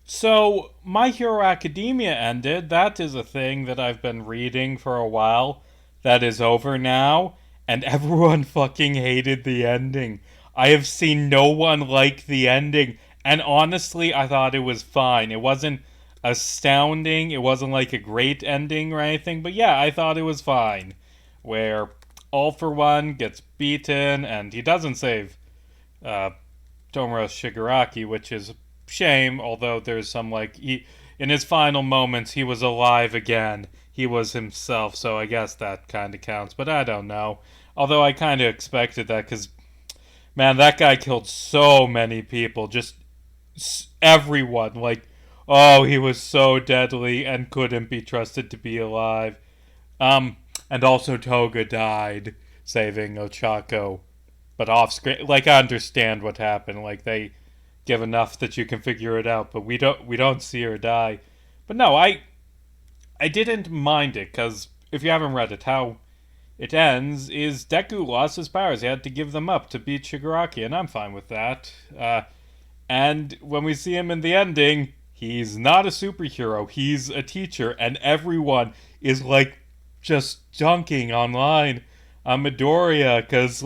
So, My Hero Academia ended. That is a thing that I've been reading for a while. That is over now, and everyone fucking hated the ending. I have seen no one like the ending, and honestly, I thought it was fine. It wasn't astounding, it wasn't like a great ending or anything, but yeah, I thought it was fine. Where All for One gets beaten, and he doesn't save uh, Tomura Shigaraki, which is a shame. Although there's some in his final moments he was alive again. He was himself, so I guess that kind of counts. But I don't know. Although I kind of expected that because man, that guy killed so many people. Just everyone. Oh, he was so deadly and couldn't be trusted to be alive. And also Toga died saving Ochako, but off screen. Like I understand what happened. Like they give enough that you can figure it out, but we don't see her die. But no, I didn't mind it because if you haven't read it, how it ends is Deku lost his powers. He had to give them up to beat Shigaraki, and I'm fine with that. And when we see him in the ending, he's not a superhero. He's a teacher, and everyone is like just junking online on Midoriya because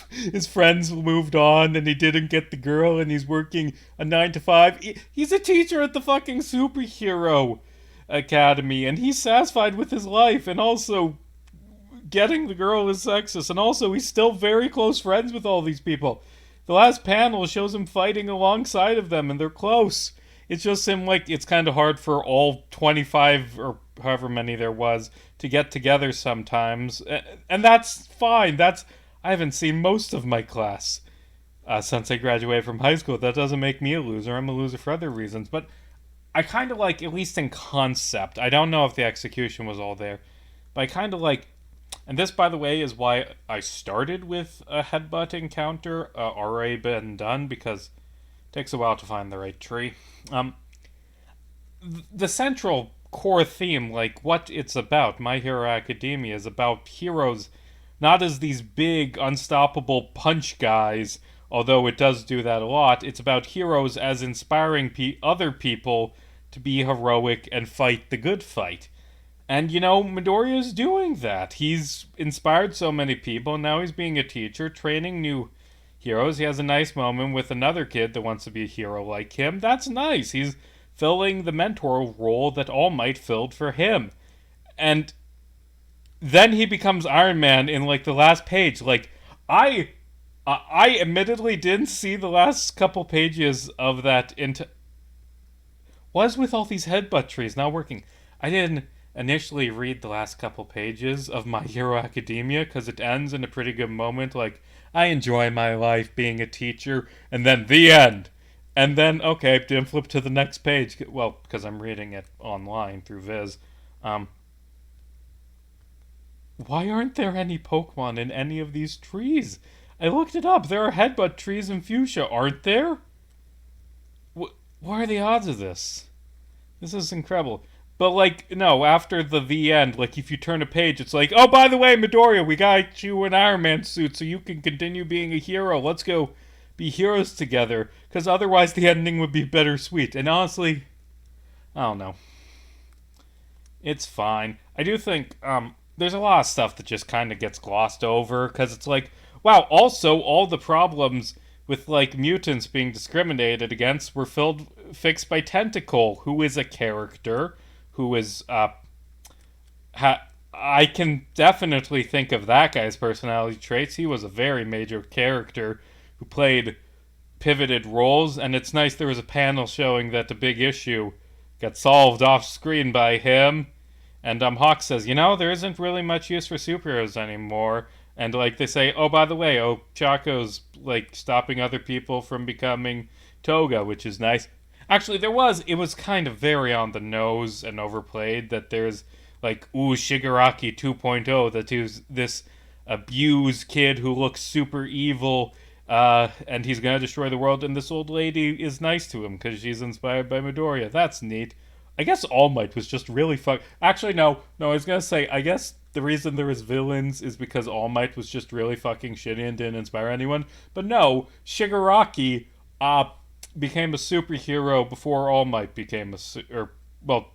his friends moved on and he didn't get the girl and he's working a 9 to 5. He's a teacher at the fucking superhero academy and he's satisfied with his life, and also getting the girl is sexist, and also he's still very close friends with all these people. The last panel shows him fighting alongside of them and they're close. It's just him, like, it's kind of hard for all 25 or however many there was to get together sometimes. And that's fine. I haven't seen most of my class since I graduated from high school. That doesn't make me a loser. I'm a loser for other reasons. But I kind of like, at least in concept, I don't know if the execution was all there, but I kind of like, and this, by the way, is why I started with a headbutt encounter already been done, because it takes a while to find the right tree. Um, the central core theme, like what it's about, My Hero Academia, is about heroes not as these big, unstoppable punch guys, although it does do that a lot. It's about heroes as inspiring other people to be heroic and fight the good fight. And Midoriya's doing that. He's inspired so many people, and now he's being a teacher, training new heroes. He has a nice moment with another kid that wants to be a hero like him. That's nice. He's filling the mentor role that All Might filled for him. And then he becomes Iron Man in like the last page. Like I I admittedly didn't see the last couple pages of that into what is with all these headbutt trees not working? I didn't initially read the last couple pages of My Hero Academia because it ends in a pretty good moment. Like, I enjoy my life being a teacher, and then the end. And then, okay, then flip to the next page. Well, because I'm reading it online through Viz. Um, why aren't there any Pokemon in any of these trees? I looked it up. There are headbutt trees in Fuchsia, aren't there? What are the odds of this? This is incredible. But like, no, after the end, like if you turn a page, it's like, oh, by the way, Midoriya, we got you an Iron Man suit so you can continue being a hero. Let's go be heroes together. Because otherwise the ending would be bittersweet. And honestly, I don't know. It's fine. I do think there's a lot of stuff that just kind of gets glossed over because it's like, wow, also all the problems with like mutants being discriminated against were fixed by Tentacle, who is a character who is I can definitely think of that guy's personality traits. He was a very major character who played pivoted roles, and it's nice there was a panel showing that the big issue got solved off screen by him. And Hawk says, there isn't really much use for superheroes anymore. And like they say, oh, by the way, Chaco's like stopping other people from becoming Toga, which is nice. Actually, it was kind of very on the nose and overplayed that there's like, Shigaraki 2.0, that he's this abused kid who looks super evil, and he's gonna destroy the world, and this old lady is nice to him because she's inspired by Midoriya. That's neat. I guess All Might was just really fuck. Actually, no. I was gonna say, I guess the reason there was villains is because All Might was just really fucking shitty and didn't inspire anyone. But no, Shigaraki, became a superhero before All Might became well,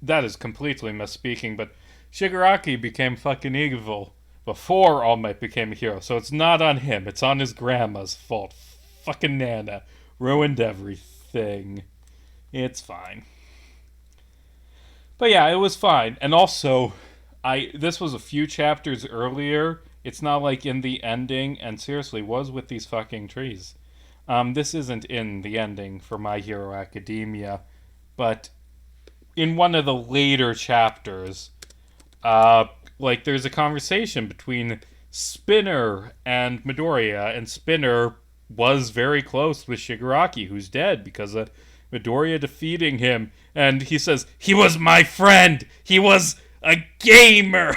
that is completely misspeaking, but Shigaraki became fucking evil before All Might became a hero. So it's not on him, it's on his grandma's fault. Fucking Nana ruined everything. It's fine. But yeah, it was fine. And also, this was a few chapters earlier. It's not like in the ending, and seriously, was with these fucking trees. This isn't in the ending for My Hero Academia, but in one of the later chapters, like there's a conversation between Spinner and Midoriya, and Spinner was very close with Shigaraki, who's dead because of Midoriya defeating him, and he says, "He was my friend! He was a gamer!"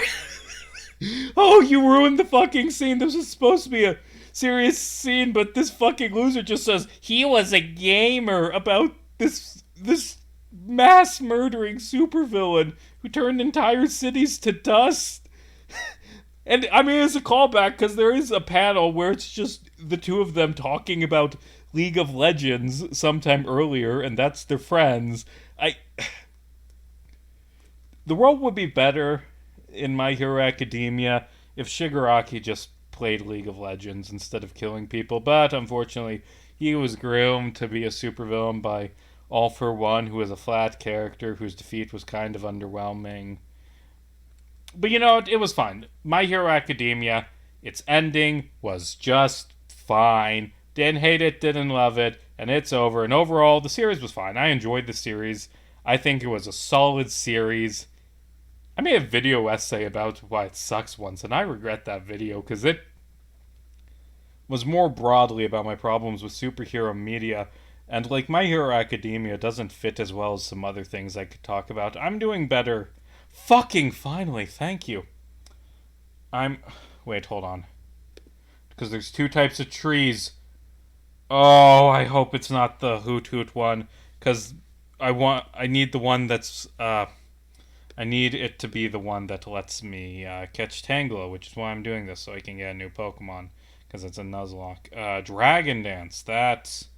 Oh, you ruined the fucking scene. This was supposed to be a serious scene, but this fucking loser just says, "He was a gamer," about this mass murdering supervillain who turned entire cities to dust. And I mean, it's a callback because there is a panel where it's just the two of them talking about League of Legends sometime earlier, and that's their friends. The world would be better in My Hero Academia if Shigaraki just played League of Legends instead of killing people, but unfortunately, he was groomed to be a supervillain by All For One, who is a flat character whose defeat was kind of underwhelming. But you know, it was fine. My Hero Academia, its ending was just fine. Didn't hate it, didn't love it, and it's over. And overall, the series was fine. I enjoyed the series. I think it was a solid series. I made a video essay about why it sucks once, and I regret that video because it was more broadly about my problems with superhero media. And like My Hero Academia doesn't fit as well as some other things I could talk about. I'm doing better. Fucking finally, thank you. Wait, hold on. Because there's two types of trees. Oh, I hope it's not the Hoot Hoot one. Because I need the one that's, I need it to be the one that lets me catch Tangela, which is why I'm doing this, so I can get a new Pokemon. Because it's a Nuzlocke. Dragon Dance, that's...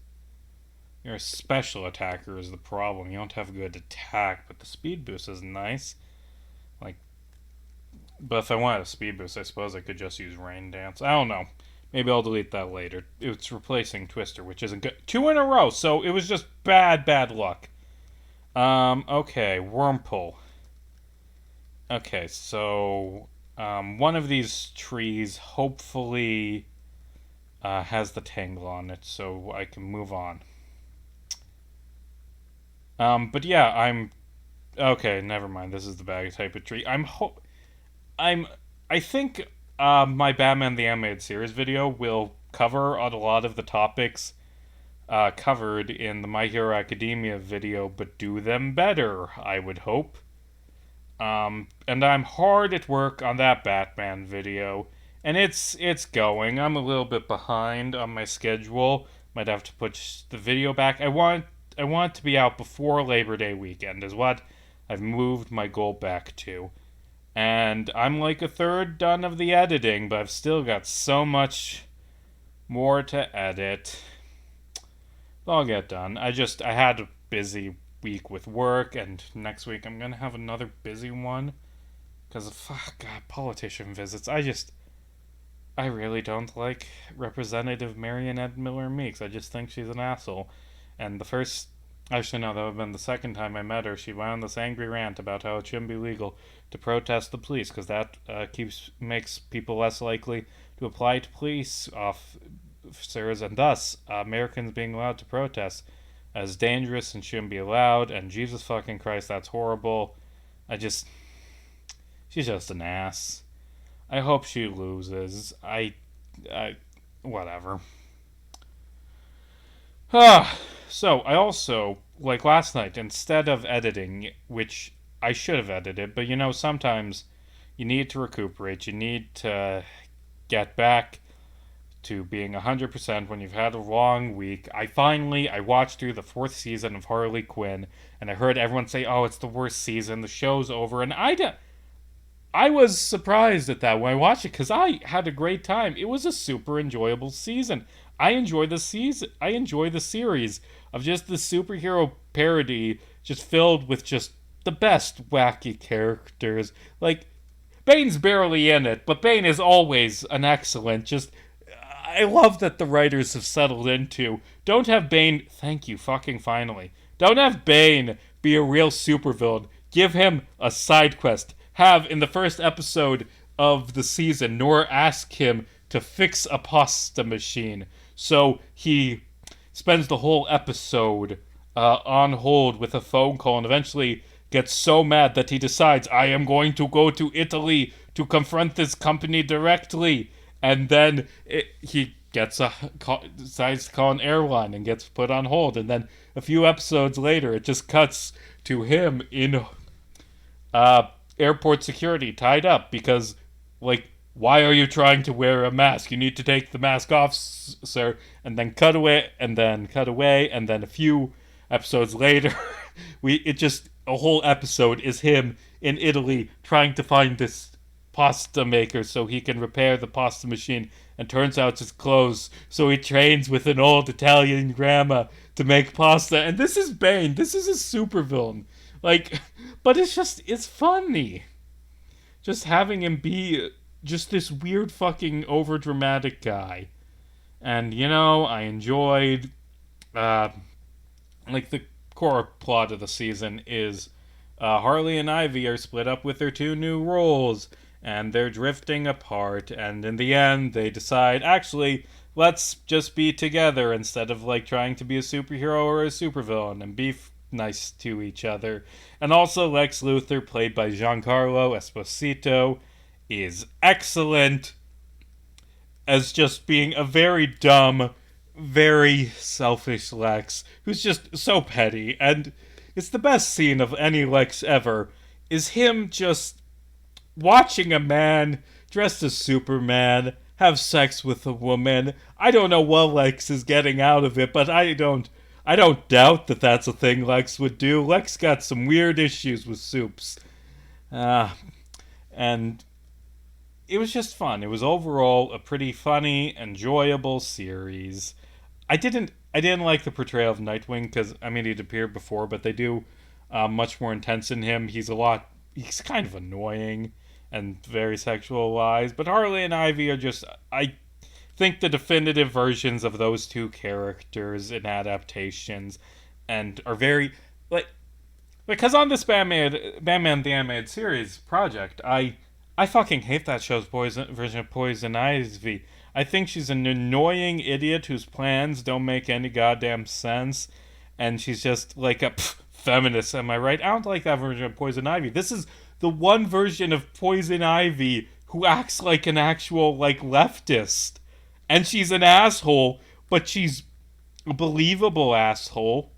Your special attacker is the problem. You don't have good attack, but the speed boost is nice. But if I wanted a speed boost, I suppose I could just use Rain Dance. I don't know. Maybe I'll delete that later. It's replacing Twister, which isn't good. 2 in a row, so it was just bad luck. Okay, Wurmple. Okay, so one of these trees hopefully has the Tangle on it, so I can move on. But yeah, okay, never mind. This is the bad type of tree. I think my Batman the Animated Series video will cover on a lot of the topics covered in the My Hero Academia video, but do them better, I would hope. And I'm hard at work on that Batman video, and it's going. I'm a little bit behind on my schedule. Might have to push the video back. I want to be out before Labor Day weekend, is what I've moved my goal back to. And I'm like a third done of the editing, but I've still got so much more to edit. I'll get done. I had a busy week with work, and next week I'm gonna have another busy one. Because of, God, politician visits. I really don't like Representative Marionette Miller Meeks. I just think she's an asshole. And actually no, that would have been the second time I met her. She went on this angry rant about how it shouldn't be legal to protest the police, because that makes people less likely to apply to police officers, and thus Americans being allowed to protest as dangerous and shouldn't be allowed. And Jesus fucking Christ, that's horrible. She's just an ass. I hope she loses. Whatever. So, I also, like last night, instead of editing, which I should have edited, but sometimes you need to recuperate, you need to get back to being 100% when you've had a long week. I watched through the 4th season of Harley Quinn, and I heard everyone say, oh, it's the worst season, the show's over, and I was surprised at that when I watched it, because I had a great time. It was a super enjoyable season. I enjoy the season. I enjoy the series of just the superhero parody, just filled with just the best wacky characters. Like Bane's barely in it, but Bane is always an excellent. Just I love that the writers have settled into don't have Bane. Thank you, fucking finally. Don't have Bane be a real supervillain. Give him a side quest. Have in the first episode of the season, Nora ask him to fix a pasta machine. So he spends the whole episode on hold with a phone call and eventually gets so mad that he decides, I am going to go to Italy to confront this company directly. And then he decides to call an airline and gets put on hold. And then a few episodes later, it just cuts to him in airport security tied up because, like, why are you trying to wear a mask? You need to take the mask off, sir. And then cut away, and then cut away, and then a few episodes later, it just a whole episode is him in Italy trying to find this pasta maker so he can repair the pasta machine, and turns out it's closed. So he trains with an old Italian grandma to make pasta. And this is Bane. This is a supervillain. Like, but it's funny. Just having him be just this weird fucking overdramatic guy. And, I enjoyed, like, the core plot of the season is Harley and Ivy are split up with their two new roles, and they're drifting apart, and in the end, they decide, actually, let's just be together instead of, like, trying to be a superhero or a supervillain and be nice to each other. And also, Lex Luthor, played by Giancarlo Esposito, is excellent as just being a very dumb, very selfish Lex, who's just so petty. And it's the best scene of any Lex ever, is him just watching a man dressed as Superman have sex with a woman. I don't know what Lex is getting out of it, but I don't doubt that that's a thing Lex would do. Lex got some weird issues with soups. And it was just fun. It was overall a pretty funny, enjoyable series. I didn't like the portrayal of Nightwing because he'd appeared before, but they do much more intense in him. He's kind of annoying and very sexualized. But Harley and Ivy are just, I think, the definitive versions of those two characters in adaptations, and are very like because on this Batman the Animated Series project, I fucking hate that show's version of Poison Ivy. I think she's an annoying idiot whose plans don't make any goddamn sense, and she's just like a feminist. Am I right? I don't like that version of Poison Ivy. This is the one version of Poison Ivy who acts like an actual like leftist, and she's an asshole, but she's a believable asshole.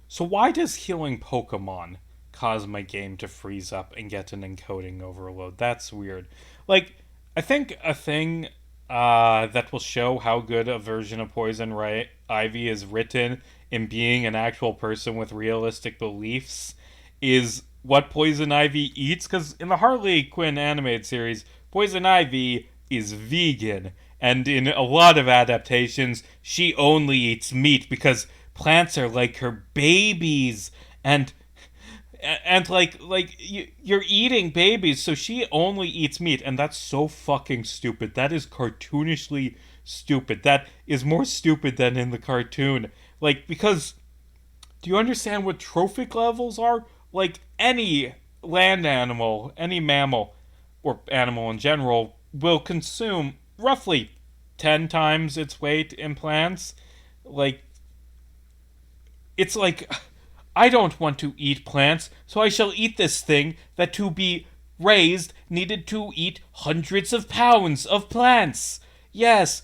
So why does healing Pokemon cause my game to freeze up and get an encoding overload? That's weird. Like, I think a thing that will show how good a version of Poison Ivy is written in being an actual person with realistic beliefs is what Poison Ivy eats. Because in the Harley Quinn animated series, Poison Ivy is vegan. And in a lot of adaptations, she only eats meat because plants are like her babies. And you're eating babies, so she only eats meat, and that's so fucking stupid. That is cartoonishly stupid. That is more stupid than in the cartoon. Like, because do you understand what trophic levels are? Like, any land animal, any mammal, or animal in general, will consume roughly 10 times its weight in plants. Like, it's like, I don't want to eat plants, so I shall eat this thing that to be raised needed to eat hundreds of pounds of plants. Yes,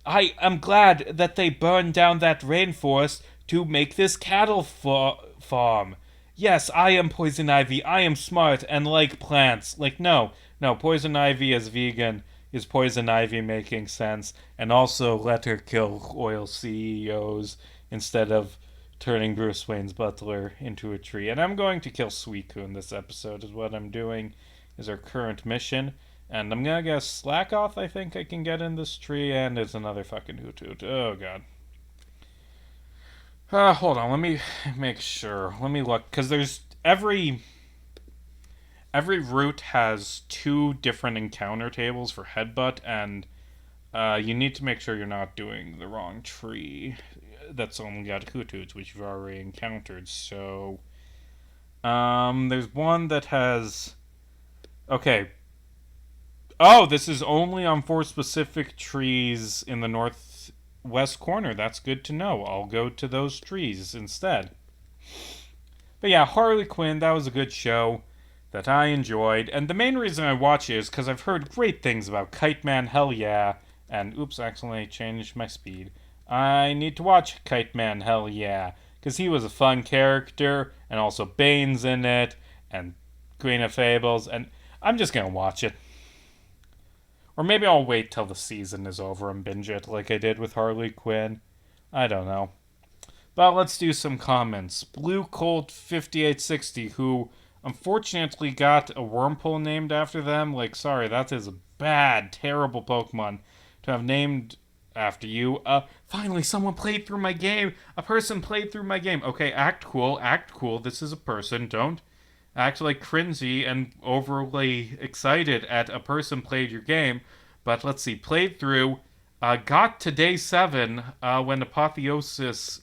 I am glad that they burned down that rainforest to make this cattle farm. Yes, I am Poison Ivy. I am smart and like plants. Like, no, Poison Ivy is vegan. Is Poison Ivy making sense? And also let her kill oil CEOs instead of turning Bruce Wayne's butler into a tree. And I'm going to kill Suicune this episode is what I'm doing, is our current mission. And I'm gonna guess Slackoth I think I can get in this tree, and it's another fucking Hoot Hoot. Oh god. Hold on, let me make sure. Let me look, because there's every route has two different encounter tables for Headbutt, and you need to make sure you're not doing the wrong tree. That's only got Hoot Hoots, which you've already encountered. So, there's one that has. Okay. Oh, this is only on 4 specific trees in the northwest corner. That's good to know. I'll go to those trees instead. But yeah, Harley Quinn, that was a good show that I enjoyed. And the main reason I watch it is because I've heard great things about Kite Man, hell yeah. And oops, accidentally changed my speed. I need to watch Kite Man, hell yeah. Because he was a fun character, and also Bane's in it, and Queen of Fables, and I'm just gonna watch it. Or maybe I'll wait till the season is over and binge it like I did with Harley Quinn. I don't know. But let's do some comments. Blue Colt 5860, who unfortunately got a Wurmple named after them. Like, sorry, that is a bad, terrible Pokemon to have named after you. Finally, someone played through my game. A person played through my game. Okay, act cool, act cool. This is a person. Don't act like cringy and overly excited at a person played your game. But let's see, played through, got to day 7 when Apotheosis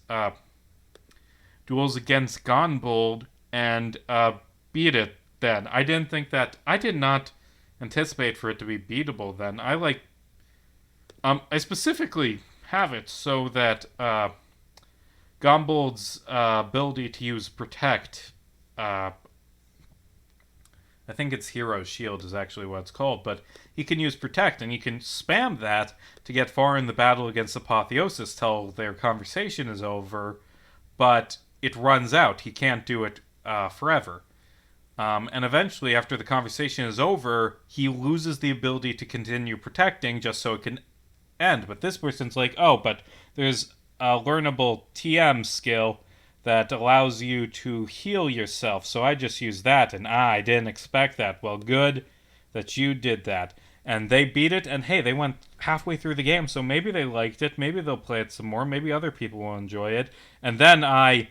duels against Gonbold and beat it then. I did not anticipate for it to be beatable then. I specifically have it so that Gombold's ability to use Protect, I think it's Hero Shield is actually what it's called, but he can use Protect, and he can spam that to get far in the battle against Apotheosis till their conversation is over, but it runs out. He can't do it forever. And eventually, after the conversation is over, he loses the ability to continue protecting just so it can end. But this person's like, oh, but there's a learnable TM skill that allows you to heal yourself, so I just used that, and I didn't expect that. Well, good that you did that. And they beat it, and hey, they went halfway through the game, so maybe they liked it, maybe they'll play it some more, maybe other people will enjoy it. And then I'm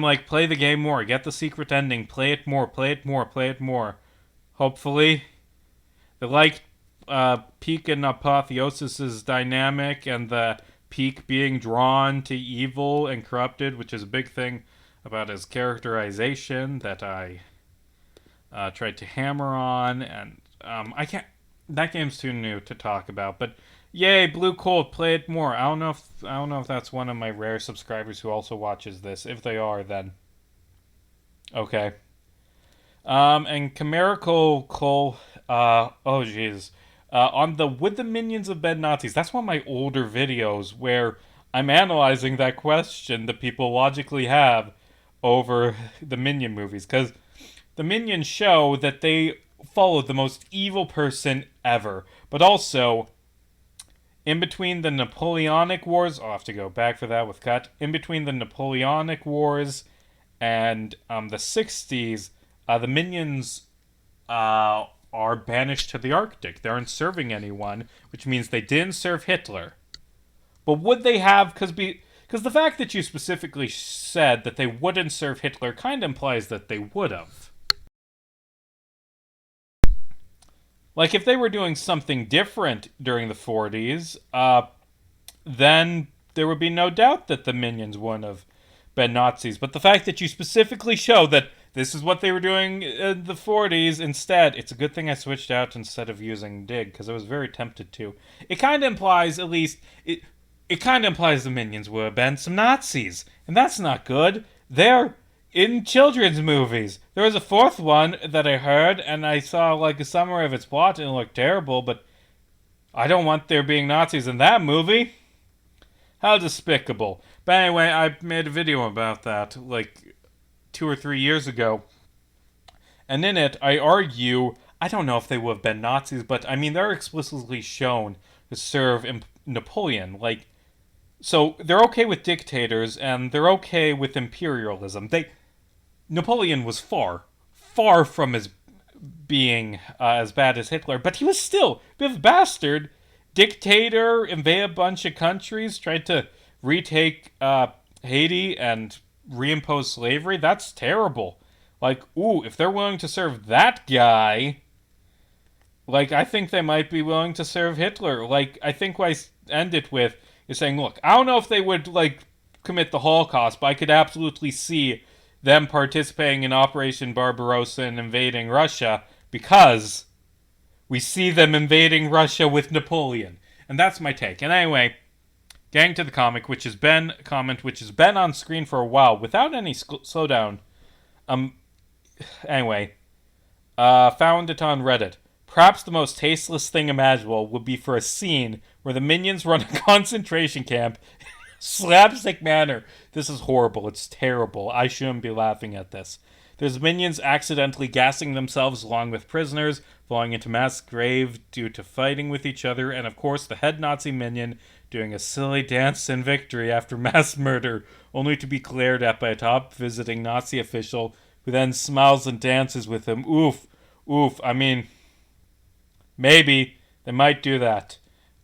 like, play the game more, get the secret ending, play it more, play it more, play it more. Hopefully. They liked Peak and Apotheosis' dynamic, and the Peak being drawn to evil and corrupted, which is a big thing about his characterization that I tried to hammer on, and I can't. That game's too new to talk about, but yay, Blue Colt, play it more. I don't know if that's one of my rare subscribers who also watches this. If they are, then okay. And Chimerical Cole, oh jeez. On the Would the Minions have been Nazis? That's one of my older videos where I'm analyzing that question that people logically have over the Minion movies. Because the Minions show that they followed the most evil person ever. But also, in between the Napoleonic Wars, I'll have to go back for that with cut. In between the Napoleonic Wars and the 60s, the Minions are banished to the Arctic. They aren't serving anyone, which means they didn't serve Hitler. But would they have? Because the fact that you specifically said that they wouldn't serve Hitler kind of implies that they would have. Like, if they were doing something different during the 40s, then there would be no doubt that the Minions wouldn't have been Nazis. But the fact that you specifically show that this is what they were doing in the 40s instead, it's a good thing I switched out instead of using Dig, because I was very tempted to. It kind of implies, at least, it kind of implies the Minions would have been some Nazis. And that's not good. They're in children's movies. There was a 4th one that I heard, and I saw like a summary of its plot, and it looked terrible, but I don't want there being Nazis in that movie. How despicable. But anyway, I made a video about that, like 2 or 3 years ago. And in it, I argue, I don't know if they would have been Nazis, but I mean, they're explicitly shown to serve Napoleon. Like, so they're okay with dictators, and they're okay with imperialism. Napoleon was far from his being as bad as Hitler, but he was still a bit of a bastard. Dictator, invade a bunch of countries, tried to retake Haiti and reimpose slavery. That's terrible. Like, ooh, if they're willing to serve that guy, like, I think they might be willing to serve Hitler. Like, I think what I end it with is saying, look, I don't know if they would, like, commit the Holocaust, but I could absolutely see them participating in Operation Barbarossa and invading Russia because we see them invading Russia with Napoleon. And that's my take. And anyway, getting to the comic, which has been on screen for a while without any slowdown. Anyway, found it on Reddit. Perhaps the most tasteless thing imaginable would be for a scene where the minions run a concentration camp slapstick manner. This is horrible. It's terrible. I shouldn't be laughing at this. There's minions accidentally gassing themselves along with prisoners, falling into mass grave due to fighting with each other, and of course the head Nazi minion doing a silly dance in victory after mass murder, only to be glared at by a top visiting Nazi official who then smiles and dances with him. Oof. Oof. I mean, maybe they might do that.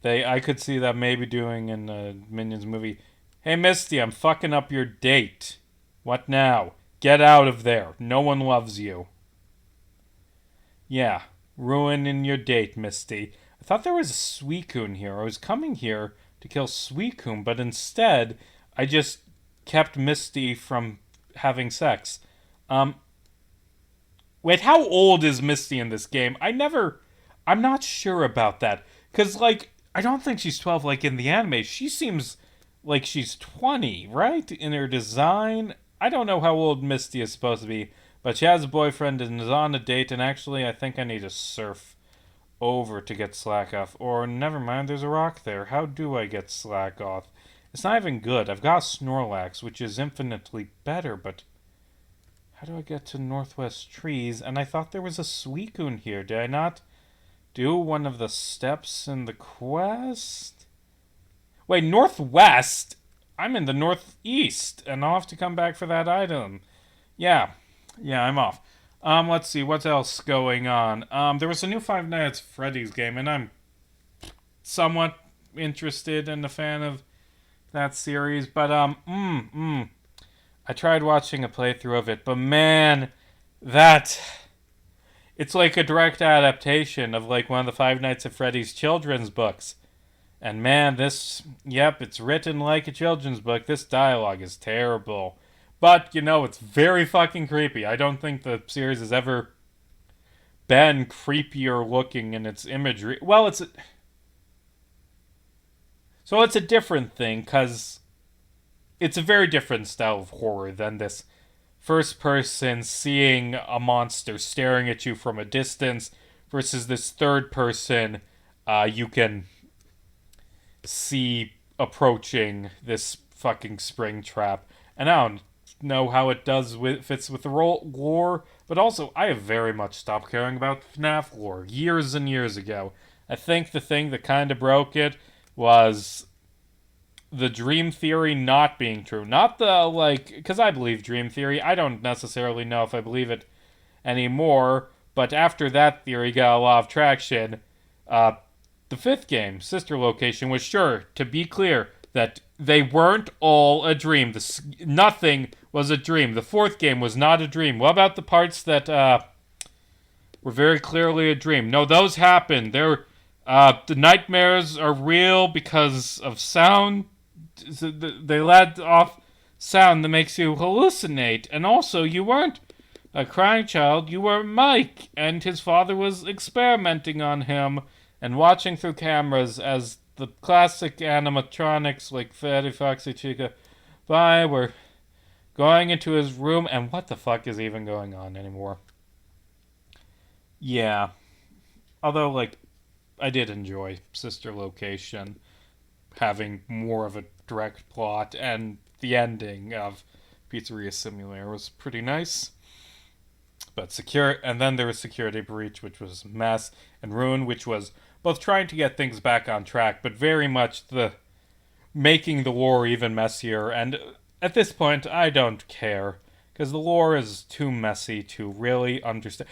I could see that maybe doing in a Minions movie. Hey Misty, I'm fucking up your date. What now? Get out of there. No one loves you. Yeah, ruining your date, Misty. I thought there was a Suicune here. I was coming here to kill Suicune, but instead I just kept Misty from having sex. Wait, how old is Misty in this game? I'm not sure about that. Because, like, I don't think she's 12 like in the anime. She seems like she's 20, right? In her design. I don't know how old Misty is supposed to be, but she has a boyfriend and is on a date, and actually I think I need to surf over to get slack off. Or never mind, there's a rock there. How do I get slack off? It's not even good. I've got Snorlax, which is infinitely better, but how do I get to Northwest Trees? And I thought there was a Suicune here. Did I not do one of the steps in the quest? Wait, Northwest? I'm in the Northeast, and I'll have to come back for that item. Yeah, I'm off. Let's see, what else going on? There was a new Five Nights at Freddy's game, and I'm somewhat interested and a fan of that series, but, I tried watching a playthrough of it, but man, that... It's like a direct adaptation of like one of the Five Nights at Freddy's children's books. And man, it's written like a children's book. This dialogue is terrible. But, it's very fucking creepy. I don't think the series has ever been creepier looking in its imagery. Well, it's a different thing, because it's a very different style of horror than this first person seeing a monster staring at you from a distance versus this third person you can see approaching this fucking spring trap. And I don't know how it fits with the lore, but also I have very much stopped caring about FNAF lore years and years ago. I think the thing that kind of broke it was the dream theory not being true. Not the, because I believe dream theory. I don't necessarily know if I believe it anymore, but after that theory got a lot of traction, the fifth game, Sister Location, was sure to be clear that they weren't all a dream. Nothing was a dream. The fourth game was not a dream. What about the parts that were very clearly a dream? No, those happened. The nightmares are real because of sound. They let off sound that makes you hallucinate. And also, you weren't a crying child. You were Mike, and his father was experimenting on him and watching through cameras as the classic animatronics like Freddy, Foxy, Chica, were going into his room. And what the fuck is even going on anymore? Yeah. Although, I did enjoy Sister Location having more of a direct plot, and the ending of Pizzeria Simulator was pretty nice. But and then there was Security Breach, which was Mess, and Ruin, which was both trying to get things back on track, but very much the making the lore even messier. And at this point, I don't care, because the lore is too messy to really understand.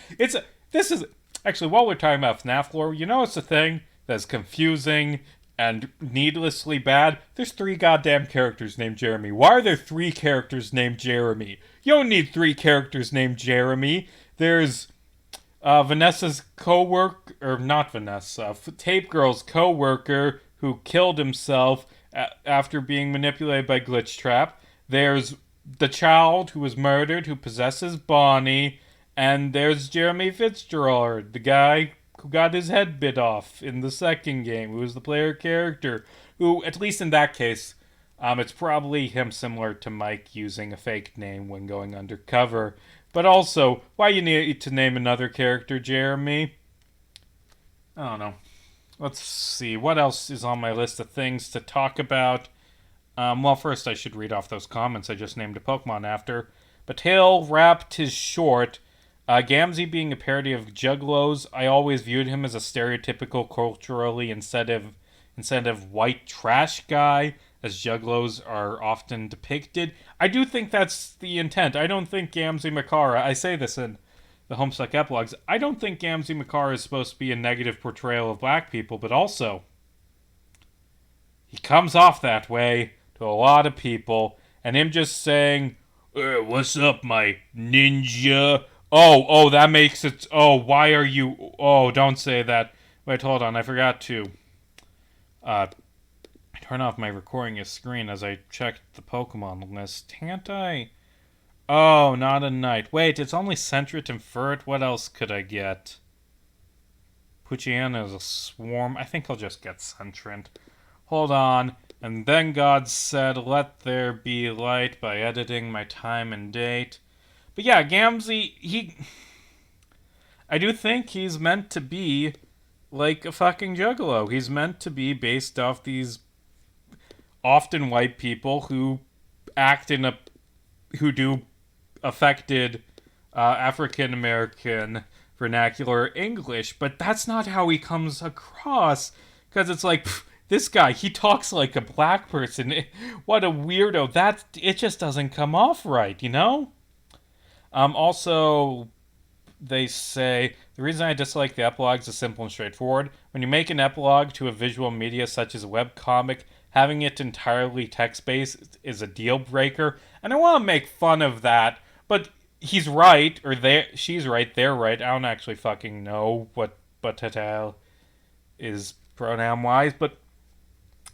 this is actually, while we're talking about FNAF lore, you know it's a thing that's confusing and needlessly bad? There's 3 goddamn characters named Jeremy. Why are there 3 characters named Jeremy? You don't need 3 characters named Jeremy. There's Vanessa's co-worker, or not Vanessa, Tape Girl's co-worker who killed himself after being manipulated by Glitch Trap. There's the child who was murdered who possesses Bonnie. And there's Jeremy Fitzgerald, the guy who got his head bit off in the second game, who was the player character, who, at least in that case, it's probably him similar to Mike using a fake name when going undercover. But also, why you need to name another character Jeremy? I don't know. Let's see, what else is on my list of things to talk about? Well, first I should read off those comments I just named a Pokemon after. But Hale wrapped his short. Gamzee being a parody of Juggalos, I always viewed him as a stereotypical culturally insensitive white trash guy, as Juggalos are often depicted. I do think that's the intent. I don't think Gamzee Makara, I say this in the Homestuck epilogues, I don't think Gamzee Makara is supposed to be a negative portrayal of black people, but also, he comes off that way to a lot of people, and him just saying, what's up, my ninja? Oh, that makes it... Oh, why are you... Oh, don't say that. Wait, hold on. I forgot to turn off my recording screen as I checked the Pokemon list. Can't I? Oh, not a knight. Wait, it's only Sentret and Furt. What else could I get? Poochyena is a swarm. I think I'll just get Sentret. Hold on. And then God said, let there be light by editing my time and date. But yeah, Gamzee, I do think he's meant to be like a fucking juggalo. He's meant to be based off these often white people who who do affected African American vernacular English, but that's not how he comes across. Because it's like, this guy, he talks like a black person. What a weirdo. It just doesn't come off right, you know? Also, they say, the reason I dislike the epilogues is simple and straightforward. When you make an epilogue to a visual media such as a webcomic, having it entirely text-based is a deal breaker. And I want to make fun of that, but he's right, or she's right, they're right. I don't actually fucking know what Batatal is pronoun-wise, but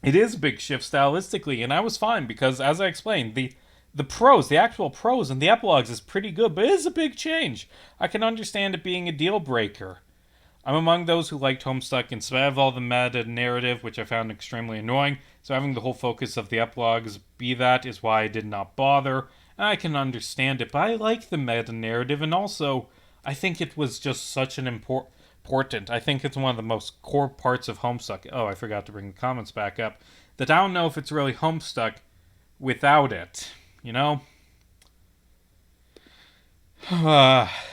it is a big shift stylistically, and I was fine, because, as I explained, the actual prose in the epilogues is pretty good, but it is a big change. I can understand it being a deal breaker. I'm among those who liked Homestuck in spite of all the meta-narrative, which I found extremely annoying, so having the whole focus of the epilogues be that is why I did not bother. And I can understand it, but I like the meta-narrative, and also, I think it was just such an important. I think it's one of the most core parts of Homestuck. Oh, I forgot to bring the comments back up. That I don't know if it's really Homestuck without it. You know?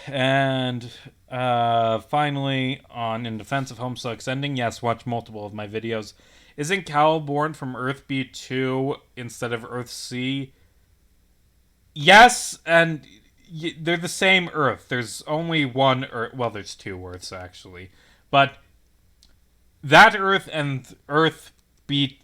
And finally, in defense of Homestuck's ending, yes, watch multiple of my videos. Isn't Cal born from Earth B2 instead of Earth C? Yes, and they're the same Earth. There's only one Earth. Well, there's 2 Earths, actually. But that Earth and Earth B...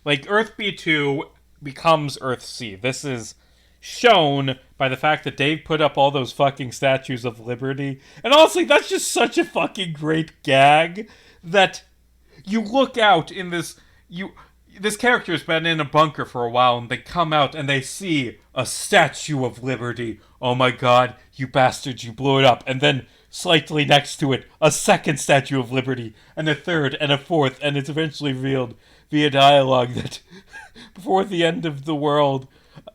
Like, Earth B2 becomes Earth C. This is shown by the fact that Dave put up all those fucking statues of liberty. And honestly, that's just such a fucking great gag that you look out in this... This character's been in a bunker for a while, and they come out and they see a Statue of Liberty. Oh my god, you bastards, you blew it up. And then, slightly next to it, a second Statue of Liberty, and a third, and a fourth, and it's eventually revealed via dialogue that before the end of the world,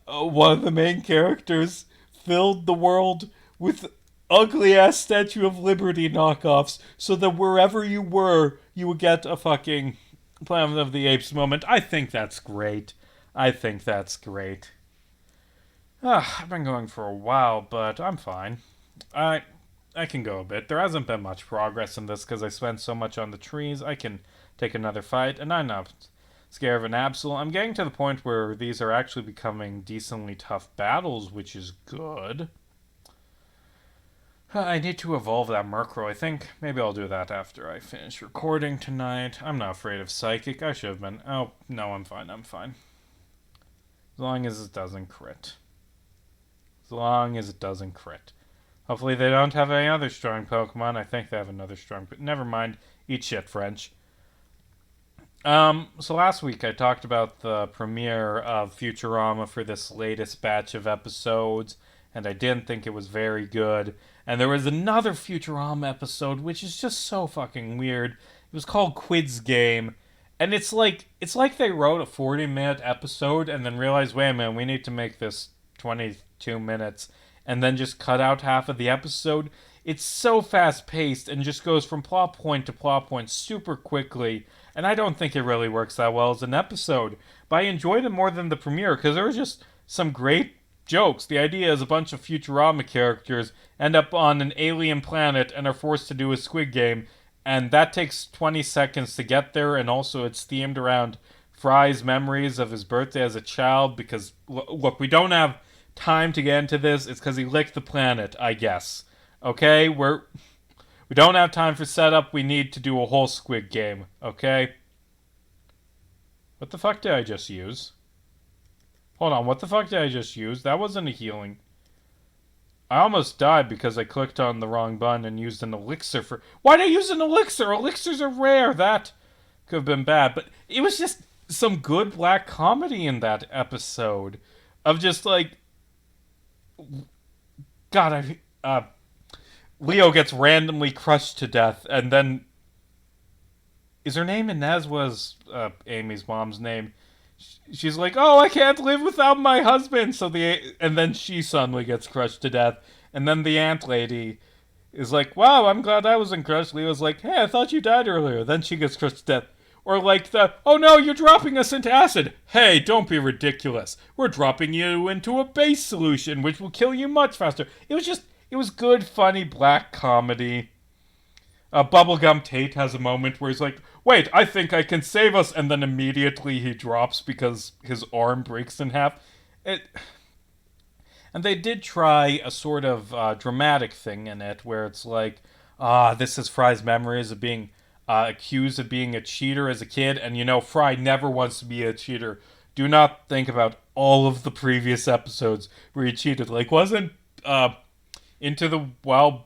one of the main characters filled the world with ugly-ass Statue of Liberty knockoffs, so that wherever you were, you would get a fucking Planet of the Apes moment. I think that's great. I've been going for a while, but I'm fine. I can go a bit. There hasn't been much progress in this because I spent so much on the trees. I can take another fight, and I'm not scared of an Absol. I'm getting to the point where these are actually becoming decently tough battles, which is good. I need to evolve that Murkrow. I think maybe I'll do that after I finish recording tonight. I'm not afraid of Psychic. I should have been. Oh, no, I'm fine. I'm fine. As long as it doesn't crit. As long as it doesn't crit. Hopefully they don't have any other strong Pokemon. I think they have another strong, but never mind. Eat shit, French. So last week I talked about the premiere of Futurama for this latest batch of episodes, and I didn't think it was very good. And there was another Futurama episode which is just so fucking weird. It was called Quiz Game, and it's like they wrote a 40-minute episode and then realized, wait a minute, we need to make this 22 minutes, and then just cut out half of the episode. It's so fast paced and just goes from plot point to plot point super quickly, and I don't think it really works that well as an episode. But I enjoyed it more than the premiere because there was just some great jokes. The idea is a bunch of Futurama characters end up on an alien planet and are forced to do a Squid Game, and that takes 20 seconds to get there, and also it's themed around Fry's memories of his birthday as a child because, look, we don't have time to get into this. It's because he licked the planet, I guess. Okay, we don't have time for setup. We need to do a whole Squid Game. Okay. What the fuck did I just use? Hold on. What the fuck did I just use? That wasn't a healing. I almost died because I clicked on the wrong button and used an elixir for. Why'd I use an elixir? Elixirs are rare. That could have been bad, but it was just some good black comedy in that episode of just like, God, Leo gets randomly crushed to death, and then is her name Inez? Was Amy's mom's name? She's like, "Oh, I can't live without my husband." And then she suddenly gets crushed to death, and then the ant lady is like, "Wow, I'm glad I wasn't crushed." Leo's like, "Hey, I thought you died earlier." Then she gets crushed to death. Or like "Oh no, you're dropping us into acid." Hey, don't be ridiculous. We're dropping you into a base solution, which will kill you much faster. It was good, funny black comedy. Bubblegum Tate has a moment where he's like, "Wait, I think I can save us," and then immediately he drops because his arm breaks in half. It, and they did try a sort of dramatic thing in it where it's like, this is Fry's memories of being accused of being a cheater as a kid, and Fry never wants to be a cheater. Do not think about all of the previous episodes where he cheated. Like, wasn't Into the Wild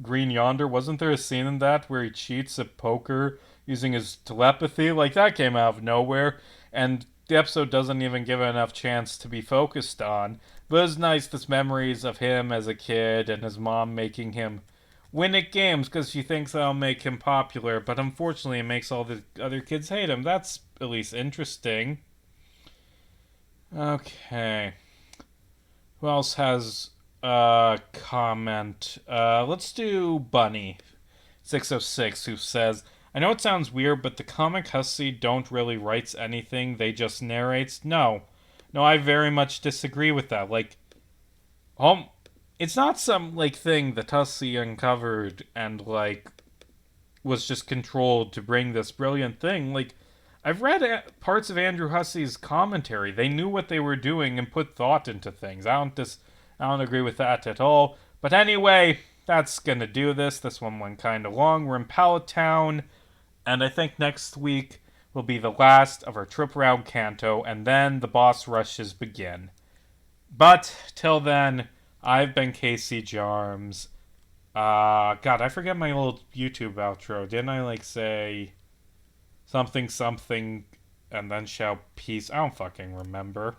Green Yonder, wasn't there a scene in that where he cheats at poker using his telepathy? Like, that came out of nowhere, and the episode doesn't even give it enough chance to be focused on. But it's nice, this memories of him as a kid and his mom making him win at games because she thinks that'll make him popular, but unfortunately it makes all the other kids hate him. That's at least interesting. Okay. Who else has a comment? Let's do Bunny 606, who says, "I know it sounds weird, but the comic Hussey don't really writes anything, they just narrates." No, I very much disagree with that. Like, it's not some like thing that Hussey uncovered and like was just controlled to bring this brilliant thing. Like, I've read parts of Andrew Hussey's commentary. They knew what they were doing and put thought into things. I don't agree with that at all. But anyway, that's gonna do this. This one went kind of long. We're in Pallet Town, and I think next week will be the last of our trip around Kanto, and then the boss rushes begin. But till then, I've been Casey Jarms. God, I forget my old YouTube outro. Didn't I say something and then shout peace? I don't fucking remember.